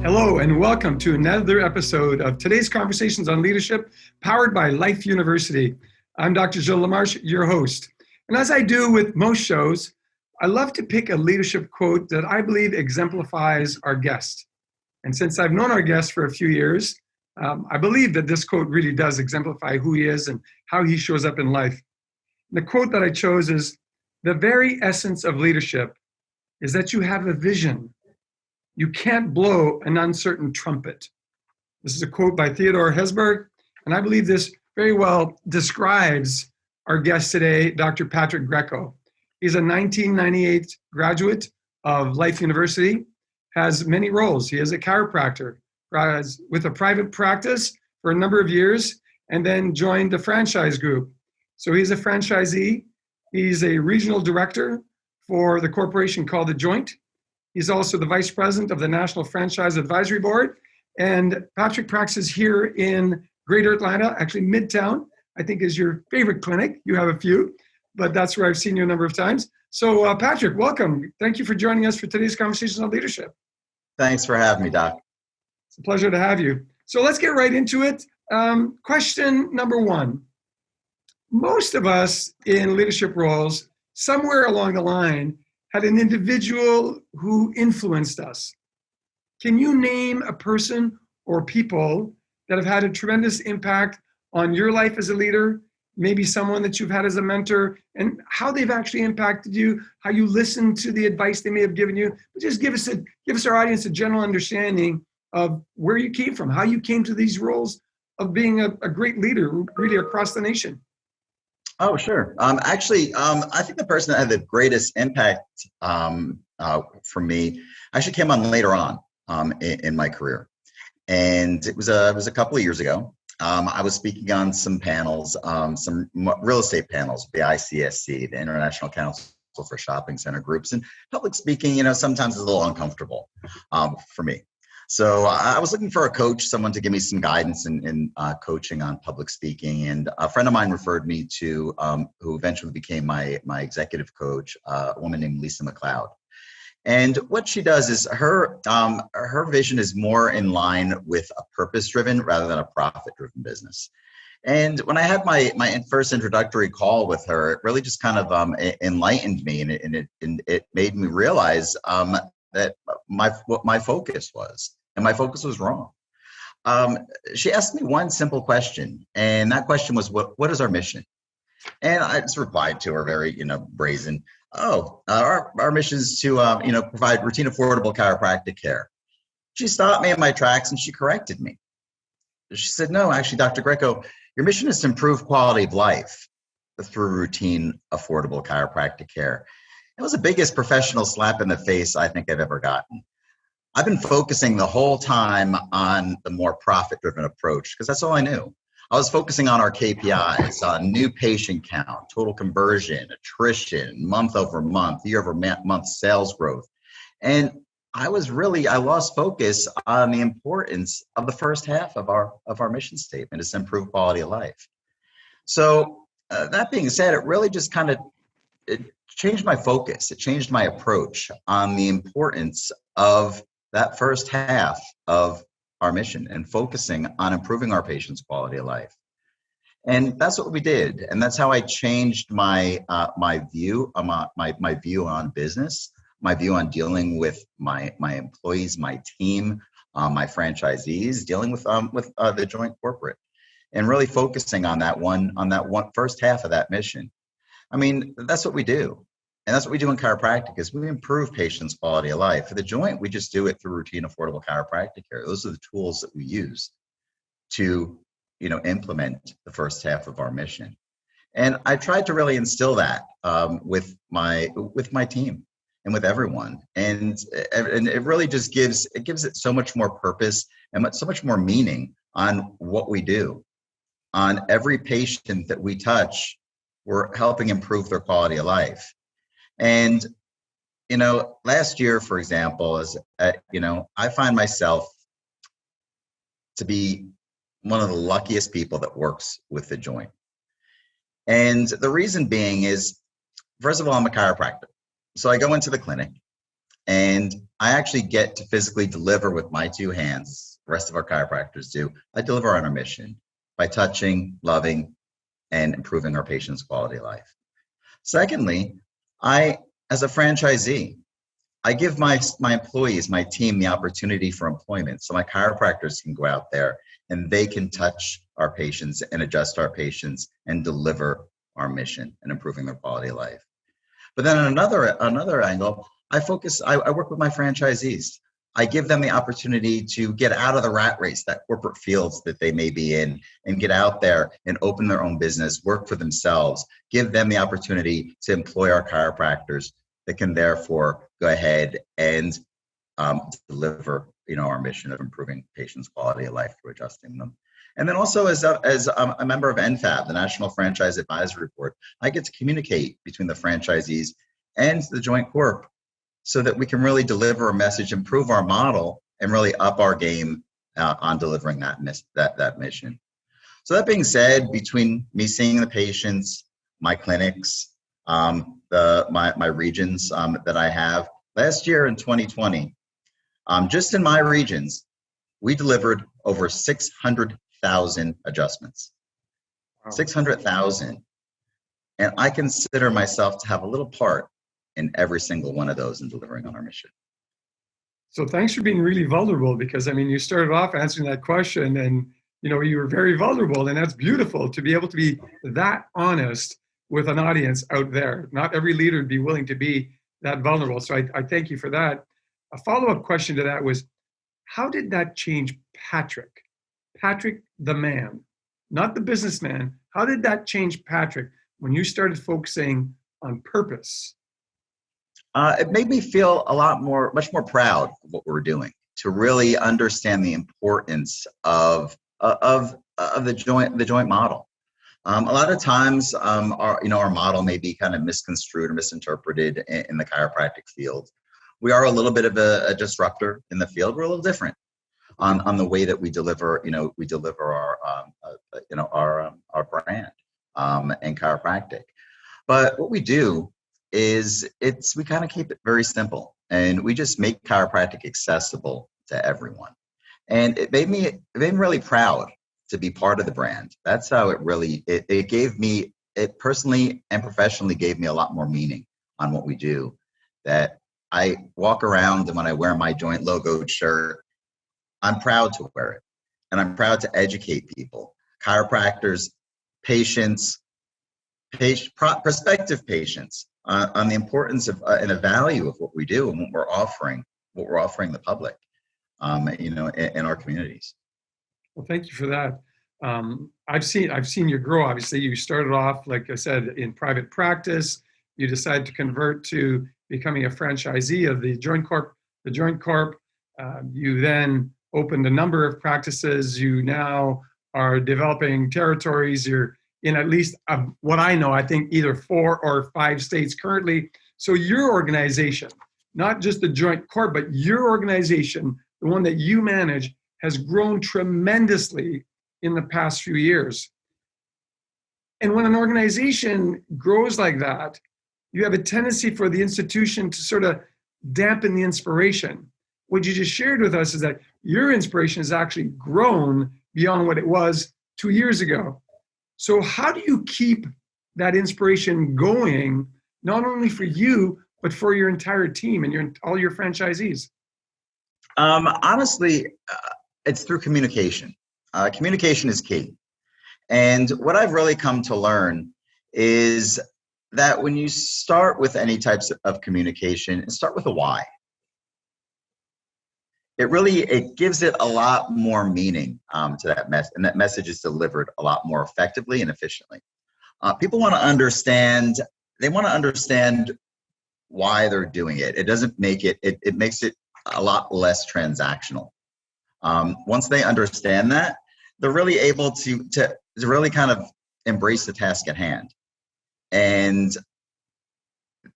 Hello and welcome to another episode of today's Conversations on Leadership, powered by Life University. I'm Dr. Gilles LaMarche, your host. And as I do with most shows, I love to pick a leadership quote that I believe exemplifies our guest. And since I've known our guest for a few years, I believe that this quote really does exemplify who he is and how he shows up in life. The quote that I chose is, "The very essence of leadership is that you have a vision. You can't blow an uncertain trumpet." This is a quote by Theodore Hesburgh, and I believe this very well describes our guest today, Dr. Patrick Greco. He's a 1998 graduate of Life University, has many roles. He is a chiropractor with a private practice for a number of years, and then joined the franchise group. So he's a franchisee. He's a regional director for the corporation called the Joint. He's also the vice president of the National Franchise Advisory Board. And Patrick practices here in Greater Atlanta, actually Midtown, I think is your favorite clinic. You have a few, but that's where I've seen you a number of times. So Patrick, welcome. Thank you for joining us for today's Conversations on Leadership. Thanks for having me, Doc. It's a pleasure to have you. So let's get right into it. Question number one. Most of us in leadership roles, somewhere along the line, had an individual who influenced us. Can you name a person or people that have had a tremendous impact on your life as a leader, maybe someone that you've had as a mentor, and how they've actually impacted you, how you listened to the advice they may have given you? But just give us our audience a general understanding of where you came from, how you came to these roles of being a great leader really across the nation. Oh, sure. I think the person that had the greatest impact for me actually came on later on in my career. And it was a couple of years ago. I was speaking on some panels, some real estate panels, the ICSC, the International Council for Shopping Center Groups. And public speaking, sometimes is a little uncomfortable for me. So I was looking for a coach, someone to give me some guidance in coaching on public speaking. And a friend of mine referred me to who eventually became my executive coach, a woman named Lisa McLeod. And what she does is her vision is more in line with a purpose-driven rather than a profit-driven business. And when I had my first introductory call with her, it really just kind of enlightened me, and it made me realize that what my focus was, and my focus was wrong. She asked me one simple question, and that question was, what is our mission? And I just replied to her very, brazen. Our mission is to, provide routine, affordable chiropractic care. She stopped me in my tracks and she corrected me. She said, "No, actually, Dr. Greco, your mission is to improve quality of life through routine, affordable chiropractic care." It was the biggest professional slap in the face I think I've ever gotten. I've been focusing the whole time on the more profit-driven approach because that's all I knew. I was focusing on our KPIs, on new patient count, total conversion, attrition, month over month, year over month sales growth. And I lost focus on the importance of the first half of our mission statement, is to improve quality of life. So that being said, it really just it changed my focus. It changed my approach on the importance of that first half of our mission and focusing on improving our patients' quality of life. And that's what we did. And that's how I changed my view on business, my view on dealing with my employees, my team, my franchisees, dealing with the joint corporate, and really focusing on that one first half of that mission. I mean, that's what we do. And that's what we do in chiropractic, is we improve patients' quality of life. For the Joint, we just do it through routine, affordable chiropractic care. Those are the tools that we use to, implement the first half of our mission. And I tried to really instill that with my team and with everyone. And it really just gives it so much more purpose and so much more meaning on what we do. On every patient that we touch, we're helping improve their quality of life. And, last year, for example, I find myself to be one of the luckiest people that works with the Joint. And the reason being is, first of all, I'm a chiropractor. So I go into the clinic and I actually get to physically deliver with my two hands. The rest of our chiropractors do. I deliver on our mission by touching, loving, and improving our patients' quality of life. Secondly, as a franchisee, I give my employees, my team, the opportunity for employment. So my chiropractors can go out there and they can touch our patients and adjust our patients and deliver our mission and improving their quality of life. But then on another angle, I work with my franchisees. I give them the opportunity to get out of the rat race, that corporate fields that they may be in, and get out there and open their own business, work for themselves, give them the opportunity to employ our chiropractors that can therefore go ahead and deliver, our mission of improving patients' quality of life through adjusting them. And then also as a member of NFAB, the National Franchise Advisory Board, I get to communicate between the franchisees and the Joint Corp so that we can really deliver a message, improve our model, and really up our game on delivering that mission. So that being said, between me seeing the patients, my clinics, my regions that I have, last year in 2020, just in my regions, we delivered over 600,000 adjustments. Wow. 600,000. And I consider myself to have a little part in every single one of those in delivering on our mission. So thanks for being really vulnerable, because you started off answering that question and you were very vulnerable, and that's beautiful to be able to be that honest with an audience out there. Not every leader would be willing to be that vulnerable. So I thank you for that. A follow-up question to that was, how did that change Patrick the man, not the businessman? How did that change Patrick when you started focusing on purpose? It made me feel much more proud of what we're doing, to really understand the importance of the joint model. A lot of times, our model may be kind of misconstrued or misinterpreted in the chiropractic field. We are a little bit of a disruptor in the field. We're a little different on the way that we deliver. We deliver our brand in chiropractic. But what we do is we kind of keep it very simple, and we just make chiropractic accessible to everyone. And it made me really proud to be part of the brand. That's how it personally and professionally gave me a lot more meaning on what we do. That I walk around, and when I wear my Joint logoed shirt, I'm proud to wear it. And I'm proud to educate people, chiropractors, patients, prospective patients, on the importance of and the value of what we do and what we're offering the public, in our communities. Well, thank you for that. I've seen you grow. Obviously, you started off, like I said, in private practice. You decided to convert to becoming a franchisee of the Joint Corp. You then opened a number of practices. You now are developing territories. You're in at least what I know, I think either 4 or 5 states currently. So your organization, not just the Joint Corp, but your organization, the one that you manage, has grown tremendously in the past few years. And when an organization grows like that, you have a tendency for the institution to sort of dampen the inspiration. What you just shared with us is that your inspiration has actually grown beyond what it was 2 years ago. So how do you keep that inspiration going, not only for you, but for your entire team and all your franchisees? Honestly, it's through communication. Communication is key. And what I've really come to learn is that when you start with any types of communication, start with a why. It gives it a lot more meaning to that message, and that message is delivered a lot more effectively and efficiently. People want to understand. They want to understand why they're doing it. It doesn't make it. It makes it a lot less transactional. Once they understand that, they're really able to really kind of embrace the task at hand. And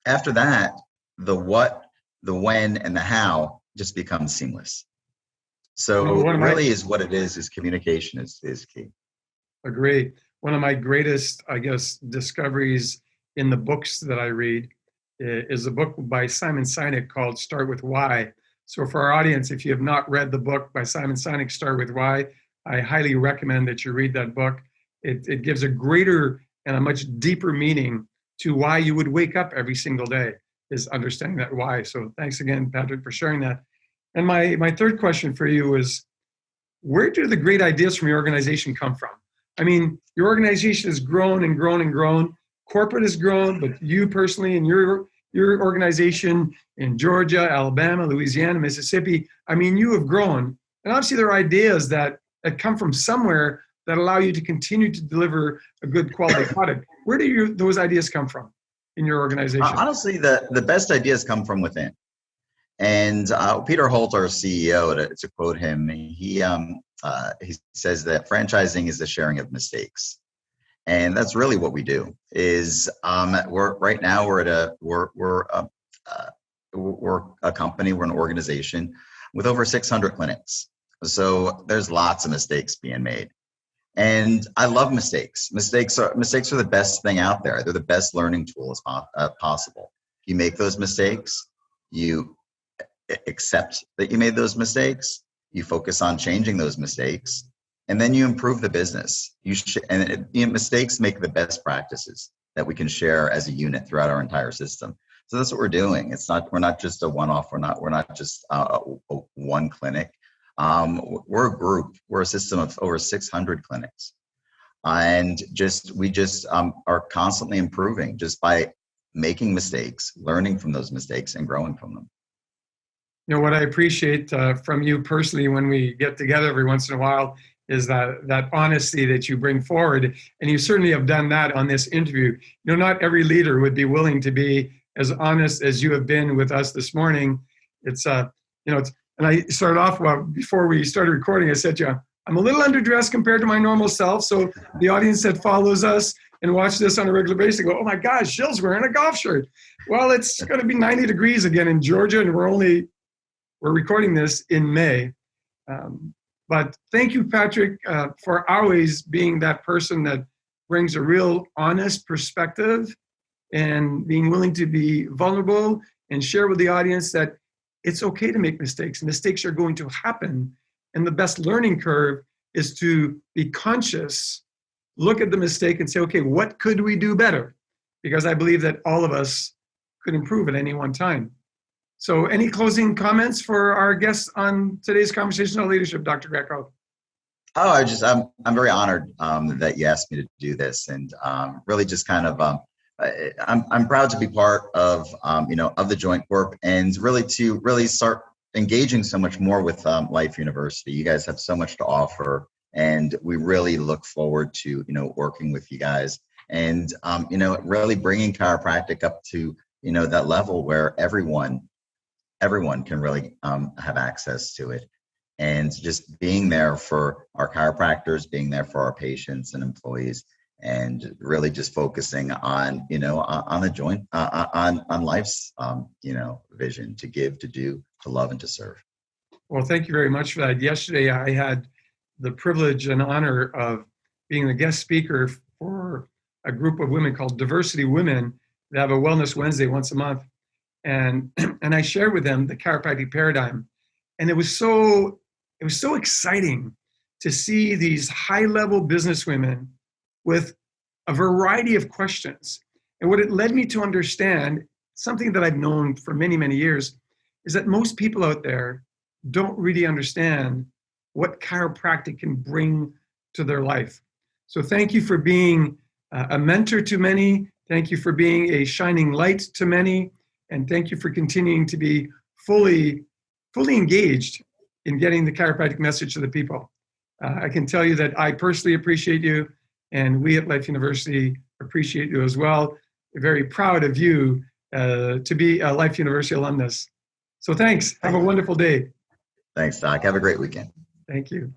after that, the what, the when, and the how just becomes seamless. So really is what it is communication is key. Agree. One of my greatest, I guess, discoveries in the books that I read is a book by Simon Sinek called Start With Why. So for our audience, if you have not read the book by Simon Sinek, Start With Why, I highly recommend that you read that book. It gives a greater and a much deeper meaning to why you would wake up every single day, is understanding that why. So thanks again, Patrick, for sharing that. And my third question for you is, where do the great ideas from your organization come from? I mean, your organization has grown and grown and grown. Corporate has grown, but you personally and your organization in Georgia, Alabama, Louisiana, Mississippi, I mean, you have grown. And obviously there are ideas that come from somewhere that allow you to continue to deliver a good quality product. Where do those ideas come from in your organization? Honestly, the best ideas come from within. And Peter Holt, our CEO, to quote him, he says that franchising is the sharing of mistakes, and that's really what we do. Is we're right now we're a company, we're an organization with over 600 clinics. So there's lots of mistakes being made, and I love mistakes. Mistakes are the best thing out there. They're the best learning tools possible. You make those mistakes, you accept that you made those mistakes, you focus on changing those mistakes, and then you improve the business. Mistakes make the best practices that we can share as a unit throughout our entire system. So that's what we're doing. We're not just a one-off. We're not just one clinic. We're a group. We're a system of over 600 clinics, and we are constantly improving just by making mistakes, learning from those mistakes, and growing from them. You know, what I appreciate from you personally when we get together every once in a while is that honesty that you bring forward. And you certainly have done that on this interview. You know, not every leader would be willing to be as honest as you have been with us this morning. And I started off, before we started recording, I said, I'm a little underdressed compared to my normal self. So the audience that follows us and watch this on a regular basis go, oh my gosh, Gilles wearing a golf shirt. Well, it's going to be 90 degrees again in Georgia, and we're recording this in May. But thank you, Patrick, for always being that person that brings a real honest perspective and being willing to be vulnerable and share with the audience that it's okay to make mistakes. Mistakes are going to happen. And the best learning curve is to be conscious, look at the mistake and say, okay, what could we do better? Because I believe that all of us could improve at any one time. So any closing comments for our guests on today's conversation on leadership, Dr. Greco? Oh, I'm very honored that you asked me to do this, and really just kind of I'm proud to be part of of the Joint Corp, and really start engaging so much more with Life University. You guys have so much to offer, and we really look forward to working with you guys, and really bringing chiropractic up to that level where everyone can really have access to it, and just being there for our chiropractors, being there for our patients and employees, and really just focusing on on the joint on life's vision to give, to do, to love, and to serve. Well, thank you very much for that. Yesterday I had the privilege and honor of being the guest speaker for a group of women called Diversity Women. They have a Wellness Wednesday once a month. And I shared with them the chiropractic paradigm. And it was so exciting to see these high-level businesswomen with a variety of questions. And what it led me to understand, something that I've known for many, many years, is that most people out there don't really understand what chiropractic can bring to their life. So thank you for being a mentor to many. Thank you for being a shining light to many. And thank you for continuing to be fully engaged in getting the chiropractic message to the people. I can tell you that I personally appreciate you, and we at Life University appreciate you as well. We're very proud of you to be a Life University alumnus. So thanks. Have a wonderful day. Thanks, Doc. Have a great weekend. Thank you.